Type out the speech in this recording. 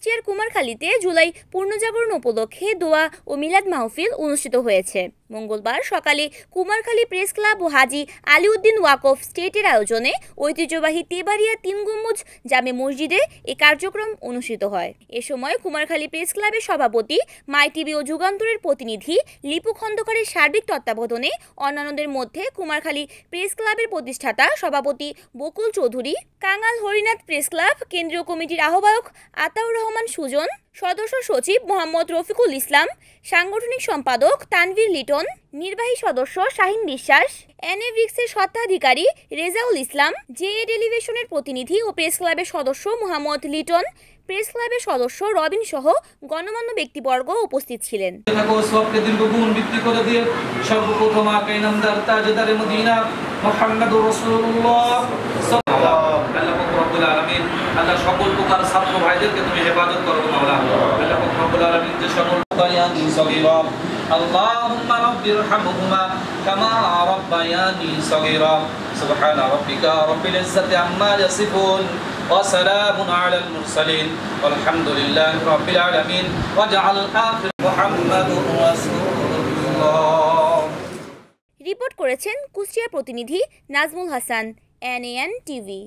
কুষ্টিয়ার কুমারখালীতে জুলাই পূর্ণজাগরণ উপলক্ষে দোয়া ও মিলাদ মাহফিল অনুষ্ঠিত হয়েছে। মঙ্গলবার সকালে কুমারখালী প্রেস ক্লাব ও হাজী আলিউদ্দিন ওয়াকফ স্টেটের আয়োজনে ঐতিহ্যবাহী তেবাড়িয়া ৩ গম্বুজ জামে মসজিদে এই কার্যক্রম অনুষ্ঠিত হয়। এ সময় কুমারখালী প্রেস ক্লাবের সভাপতি মাই টিভি ও যুগান্তরের প্রতিনিধি লিপু খন্দকারের সার্বিক তত্ত্বাবধানে অন্যান্যদের মধ্যে কুমারখালী প্রেস ক্লাবের প্রতিষ্ঠাতা সভাপতি বকুল চৌধুরী, কাঙাল হরিনাথ প্রেস ক্লাব কেন্দ্রীয় কমিটির আহ্বায়ক আতাউর রহমান সুজন, সদস্য সচিব মোহাম্মদ রফিকুল ইসলাম, সাংগঠনিক সম্পাদক তানভীর লিটন, নির্বাহী সদস্য শাহিন বিশ্বাস, এনএভিক্সের স্বত্বাধিকারী রেজাউল ইসলাম, জেএ টেলিভিশনের প্রতিনিধি ও প্রেস ক্লাবের সদস্য মোহাম্মদ লিটন, প্রেস ক্লাবের সদস্য রবিন সহ গণমান্য ব্যক্তিবর্গ উপস্থিত ছিলেন। সর্বপ্রথম আকা ইনামদার তাজদারে মদিনা মুহাম্মদুর রাসূলুল্লাহ রব্বুল আলামিন, আল্লাহ সকল প্রকার ছাত্র ভাইদেরকে তুমি হেফাজত করো মাওলা। আল্লাহ রব্বুল আলামিন যে সকল বায়ানি সগীরা আল্লাহুম্মা রাব্বিরহামহুমা কামা রাব্বায়ানি সগীরা সুবহানা রাব্বিকা রাব্বিল ইজ্জাতি আম্মা ইয়াসিফুন ওয়া সালামুন আলাল মুরসালিন ওয়ালহামদুলিল্লাহি রাব্বিল আলামিন ওয়াজআল আখির মুহাম্মাদুর রাসূলুল্লাহ। রিপোর্ট করেছেন কুষ্টিয়া প্রতিনিধি নাজমুল হাসান, NAN টিভি।